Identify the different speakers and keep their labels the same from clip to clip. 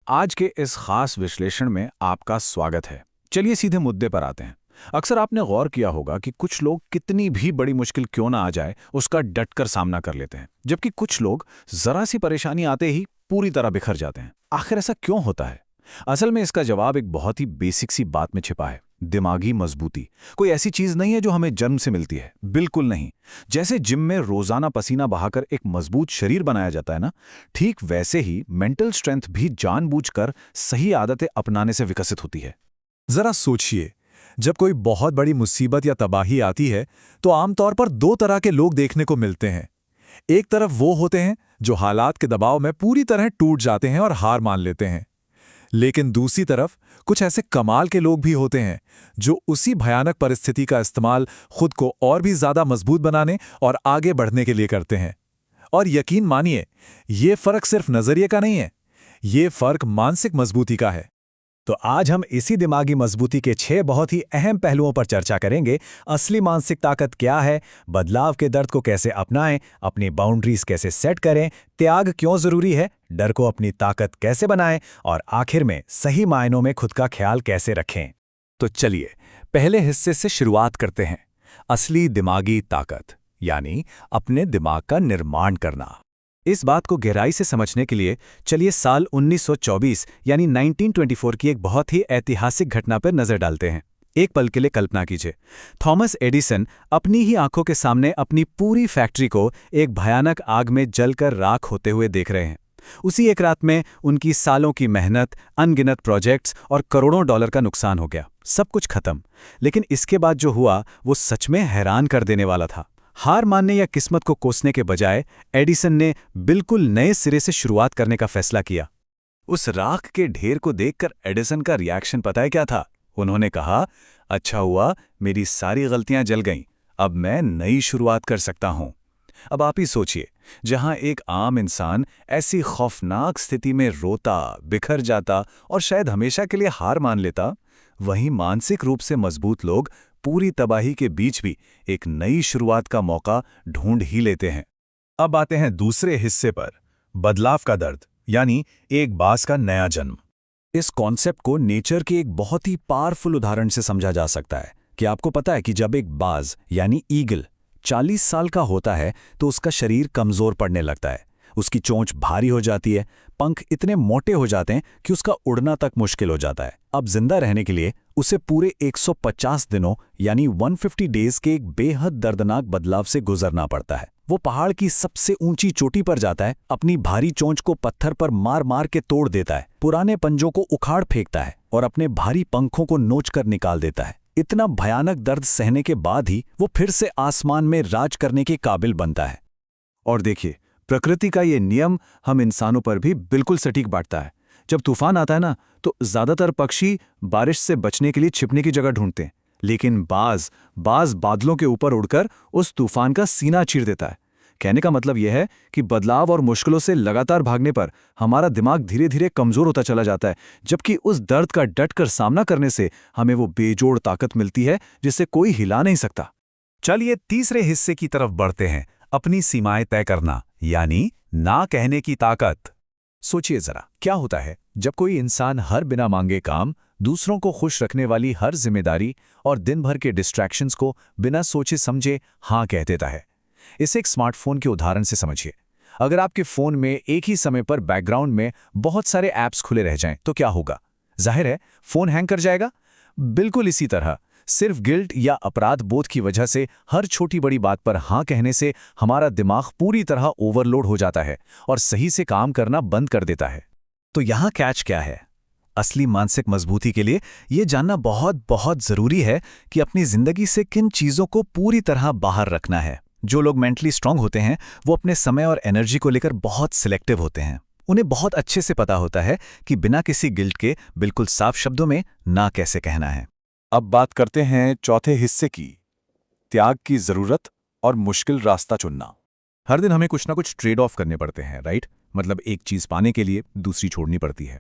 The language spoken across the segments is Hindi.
Speaker 1: आज के इस खास विश्लेषण में आपका स्वागत है। चलिए सीधे मुद्दे पर आते हैं। अक्सर आपने गौर किया होगा कि कुछ लोग कितनी भी बड़ी मुश्किल क्यों ना आ जाए उसका डटकर सामना कर लेते हैं, जबकि कुछ लोग जरा सी परेशानी आते ही पूरी तरह बिखर जाते हैं। आखिर ऐसा क्यों होता है? असल में इसका जवाब एक बहुत ही बेसिक सी बात में छिपा है, दिमागी मजबूती। कोई ऐसी चीज नहीं है जो हमें जन्म से मिलती है, बिल्कुल नहीं। जैसे जिम में रोजाना पसीना बहाकर एक मजबूत शरीर बनाया जाता है ना, ठीक वैसे ही मेंटल स्ट्रेंथ भी जानबूझकर सही आदतें अपनाने से विकसित होती है।
Speaker 2: जरा सोचिए, जब कोई बहुत बड़ी मुसीबत या तबाही आती है तो आमतौर पर दो तरह के लोग देखने को मिलते हैं। एक तरफ वो होते हैं जो हालात के दबाव में पूरी तरह टूट जाते हैं और हार मान लेते हैं, लेकिन दूसरी तरफ कुछ ऐसे कमाल के लोग भी होते हैं जो उसी भयानक परिस्थिति का इस्तेमाल खुद को और भी ज्यादा मजबूत बनाने और आगे बढ़ने के लिए करते हैं। और यकीन मानिए, ये फर्क सिर्फ नजरिए का नहीं है, ये फर्क मानसिक मजबूती का है।
Speaker 3: तो आज हम इसी दिमागी मजबूती के 6 बहुत ही अहम पहलुओं पर चर्चा करेंगे। असली मानसिक ताकत क्या है, बदलाव के दर्द को कैसे अपनाएं, अपनी बाउंड्रीज कैसे सेट करें, त्याग क्यों जरूरी है, डर को अपनी ताकत कैसे बनाएं और आखिर में सही मायनों में खुद का ख्याल कैसे रखें।
Speaker 2: तो चलिए पहले हिस्से से शुरुआत करते हैं, असली दिमागी ताकत, यानी अपने दिमाग का निर्माण करना। इस बात को गहराई से समझने के लिए चलिए साल 1924 यानी 1924 की एक बहुत ही ऐतिहासिक घटना पर नजर डालते हैं। एक पल के लिए कल्पना कीजिए, थॉमस एडिसन अपनी ही आंखों के सामने अपनी पूरी फैक्ट्री को एक भयानक आग में जलकर राख होते हुए देख रहे हैं। उसी एक रात में उनकी सालों की मेहनत, अनगिनत प्रोजेक्ट्स और करोड़ों डॉलर का नुकसान हो गया। सब कुछ खत्म। लेकिन इसके बाद जो हुआ वो सच में हैरान कर देने वाला था। हार मानने या किस्मत को कोसने के बजाय एडिसन ने बिल्कुल नए सिरे से शुरुआत करने का फैसला किया। उस राख के ढेर को देखकर एडिसन का रिएक्शन पता है क्या था? उन्होंने कहा, अच्छा हुआ मेरी सारी गलतियां जल गईं, अब मैं नई शुरुआत कर सकता हूं। अब आप ही सोचिए, जहां एक आम इंसान ऐसी खौफनाक स्थिति में रोता, बिखर जाता और शायद हमेशा के लिए हार मान लेता, वहीं मानसिक रूप से मजबूत लोग पूरी तबाही के बीच भी एक नई शुरुआत का मौका ढूंढ ही लेते हैं।
Speaker 3: अब आते हैं दूसरे हिस्से पर, बदलाव का दर्द, यानी एक बाज का नया जन्म। इस कॉन्सेप्ट को नेचर के एक बहुत ही पावरफुल उदाहरण से समझा जा सकता है कि आपको पता है कि जब एक बाज यानी ईगल 40 साल का होता है तो उसका शरीर कमजोर पड़ने लगता है, उसकी चोंच भारी हो जाती है, पंख इतने मोटे हो जाते हैं कि उसका उड़ना तक मुश्किल हो जाता है। अब जिंदा रहने के लिए उसे पूरे 150 दिनों यानी 150 डेज के एक बेहद दर्दनाक बदलाव से गुजरना पड़ता है। वो पहाड़ की सबसे ऊंची चोटी पर जाता है, अपनी भारी चोंच को पत्थर पर मार मार के तोड़ देता है, पुराने पंजों को उखाड़ फेंकता है और अपने भारी पंखों को नोचकर निकाल देता है। इतना भयानक दर्द सहने के बाद ही वो फिर से आसमान में राज करने के काबिल बनता है।
Speaker 1: और देखिए, प्रकृति का ये नियम हम इंसानों पर भी बिल्कुल सटीक बांटता है। जब तूफान आता है ना, तो ज्यादातर पक्षी बारिश से बचने के लिए छिपने की जगह ढूंढते हैं, लेकिन बाज बादलों के ऊपर उड़कर उस तूफान का सीना चीर देता है। कहने का मतलब यह है कि बदलाव और मुश्किलों से लगातार भागने पर हमारा दिमाग धीरे धीरे कमजोर होता चला जाता है, जबकि उस दर्द का डटकर सामना करने से हमें वो बेजोड़ ताकत मिलती है जिसे कोई हिला नहीं सकता।
Speaker 3: चलिए तीसरे हिस्से की तरफ बढ़ते हैं, अपनी सीमाएं तय करना, यानी ना कहने की ताकत। सोचिए जरा, क्या होता है जब कोई इंसान हर बिना मांगे काम, दूसरों को खुश रखने वाली हर जिम्मेदारी और दिन भर के डिस्ट्रैक्शंस को बिना सोचे समझे हाँ कह देता है। इसे एक स्मार्टफोन के उदाहरण से समझिए। अगर आपके फोन में एक ही समय पर बैकग्राउंड में बहुत सारे ऐप्स खुले रह जाएं तो क्या होगा? जाहिर है फोन हैंग कर जाएगा। बिल्कुल इसी तरह सिर्फ गिल्ट या अपराध बोध की वजह से हर छोटी बड़ी बात पर हाँ कहने से हमारा दिमाग पूरी तरह ओवरलोड हो जाता है और सही से काम करना बंद कर देता है। तो यहाँ कैच क्या है? असली मानसिक मजबूती के लिए यह जानना बहुत बहुत जरूरी है कि अपनी जिंदगी से किन चीजों को पूरी तरह बाहर रखना है। जो लोग मेंटली स्ट्रांग होते हैं वो अपने समय और एनर्जी को लेकर बहुत सिलेक्टिव होते हैं। उन्हें बहुत अच्छे से पता होता है कि बिना किसी गिल्ट के बिल्कुल साफ शब्दों में ना कैसे कहना है।
Speaker 2: अब बात करते हैं चौथे हिस्से की, त्याग की जरूरत और मुश्किल रास्ता चुनना।
Speaker 3: हर दिन हमें कुछ ना कुछ ट्रेड ऑफ करने पड़ते हैं, राइट? मतलब एक चीज पाने के लिए दूसरी छोड़नी पड़ती है।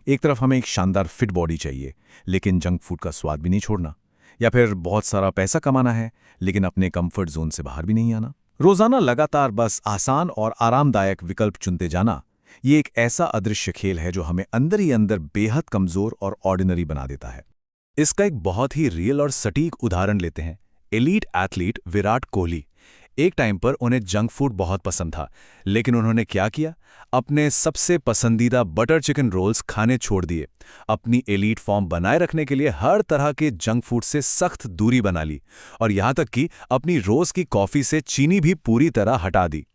Speaker 3: एक तरफ हमें एक शानदार फिट बॉडी चाहिए, लेकिन जंक फूड का स्वाद भी नहीं छोड़ना, या फिर बहुत सारा पैसा कमाना है लेकिन अपने कंफर्ट जोन से बाहर भी नहीं आना। रोजाना लगातार बस आसान और आरामदायक विकल्प चुनते जाना, ये एक ऐसा अदृश्य खेल है जो हमें अंदर ही अंदर बेहद कमजोर और ऑर्डिनरी बना देता है। इसका एक बहुत ही रियल और सटीक उदाहरण लेते हैं। Elite athlete Virat Kohli. एक टाइम पर उन्हें जंक फूड बहुत पसंद था, लेकिन उन्होंने क्या किया? अपने सबसे पसंदीदा बटर चिकन रोल्स खाने छोड़ दिए। अपनी एलीट फॉर्म बनाए रखने के लिए हर तरह के जंक फूड से सख्त दूरी बना ली और यहां तक कि अपनी रोज की कॉफी से चीनी भी पूरी तरह हटा दी।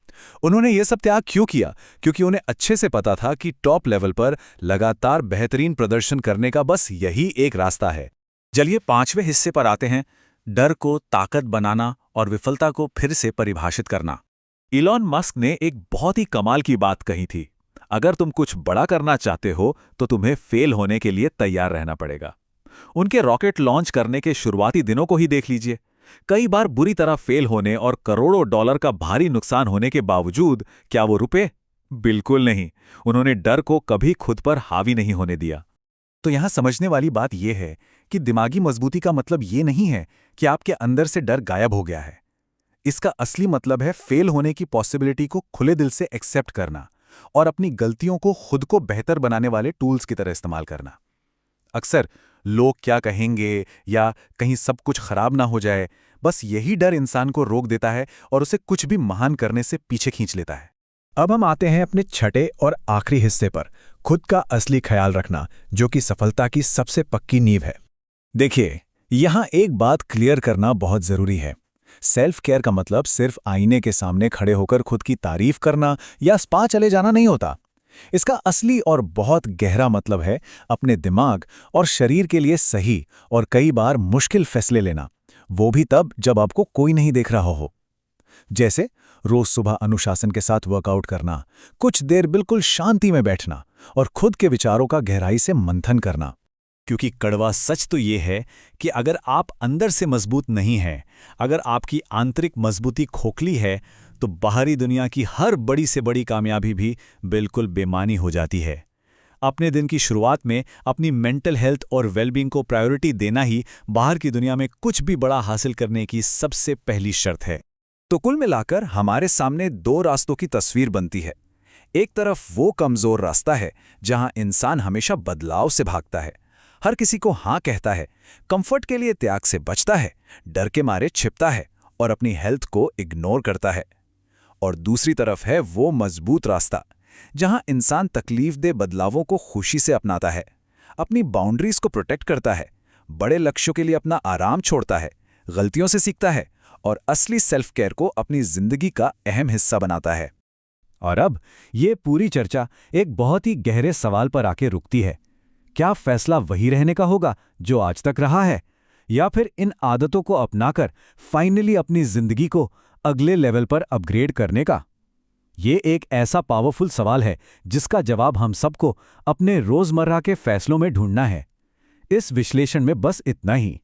Speaker 3: उन्होंने ये सब त्याग क्यों किया? क्योंकि उन्हें अच्छे से पता था कि टॉप लेवल पर लगातार बेहतरीन प्रदर्शन करने का बस यही एक रास्ता है।
Speaker 1: चलिए 5वें हिस्से पर आते हैं, डर को ताकत बनाना और विफलता को फिर से परिभाषित करना। इलॉन मस्क ने एक बहुत ही कमाल की बात कही थी, अगर तुम कुछ बड़ा करना चाहते हो तो तुम्हें फेल होने के लिए तैयार रहना पड़ेगा। उनके रॉकेट लॉन्च करने के शुरुआती दिनों को ही देख लीजिए। कई बार बुरी तरह फेल होने और करोड़ों डॉलर का भारी नुकसान होने के बावजूद क्या वो रुके? बिल्कुल नहीं। उन्होंने डर को कभी खुद पर हावी नहीं होने दिया।
Speaker 3: तो यहां समझने वाली बात यह है कि दिमागी मजबूती का मतलब ये नहीं है कि आपके अंदर से डर गायब हो गया है। इसका असली मतलब है फेल होने की पॉसिबिलिटी को खुले दिल से एक्सेप्ट करना और अपनी गलतियों को खुद को बेहतर बनाने वाले टूल्स की तरह इस्तेमाल करना। अक्सर लोग क्या कहेंगे या कहीं सब कुछ खराब ना हो जाए, बस यही डर इंसान को रोक देता है और उसे कुछ भी महान करने से पीछे खींच लेता है।
Speaker 2: अब हम आते हैं अपने छठे और आखिरी हिस्से पर, खुद का असली ख्याल रखना, जो कि सफलता की सबसे पक्की नींव है। देखिए, यहां एक बात क्लियर करना बहुत जरूरी है। सेल्फ केयर का मतलब सिर्फ आईने के सामने खड़े होकर खुद की तारीफ करना या स्पा चले जाना नहीं होता। इसका असली और बहुत गहरा मतलब है अपने दिमाग और शरीर के लिए सही और कई बार मुश्किल फैसले लेना, वो भी तब जब आपको कोई नहीं देख रहा हो। जैसे रोज सुबह अनुशासन के साथ वर्कआउट करना, कुछ देर बिल्कुल शांति में बैठना और खुद के विचारों का गहराई से मंथन करना। क्योंकि कड़वा सच तो ये है कि अगर आप अंदर से मजबूत नहीं हैं, अगर आपकी आंतरिक मजबूती खोखली है, तो बाहरी दुनिया की हर बड़ी से बड़ी कामयाबी भी बिल्कुल बेमानी हो जाती है। अपने दिन की शुरुआत में अपनी मेंटल हेल्थ और वेलबींग को प्रायोरिटी देना ही बाहर की दुनिया में कुछ भी बड़ा हासिल करने की सबसे पहली शर्त है।
Speaker 3: तो कुल मिलाकर हमारे सामने दो रास्तों की तस्वीर बनती है। एक तरफ वो कमजोर रास्ता है जहां इंसान हमेशा बदलाव से भागता है, हर किसी को हाँ कहता है, कंफर्ट के लिए त्याग से बचता है, डर के मारे छिपता है और अपनी हेल्थ को इग्नोर करता है। और दूसरी तरफ है वो मजबूत रास्ता जहां इंसान तकलीफदेह बदलावों को खुशी से अपनाता है, अपनी बाउंड्रीज को प्रोटेक्ट करता है, बड़े लक्ष्यों के लिए अपना आराम छोड़ता है, गलतियों से सीखता है और असली सेल्फ केयर को अपनी जिंदगी का अहम हिस्सा बनाता है।
Speaker 2: और अब ये पूरी चर्चा एक बहुत ही गहरे सवाल पर आके रुकती है। क्या फैसला वही रहने का होगा जो आज तक रहा है, या फिर इन आदतों को अपनाकर फाइनली अपनी जिंदगी को अगले लेवल पर अपग्रेड करने का? ये एक ऐसा पावरफुल सवाल है जिसका जवाब हम सबको अपने रोजमर्रा के फैसलों में ढूंढना है। इस विश्लेषण में बस इतना ही।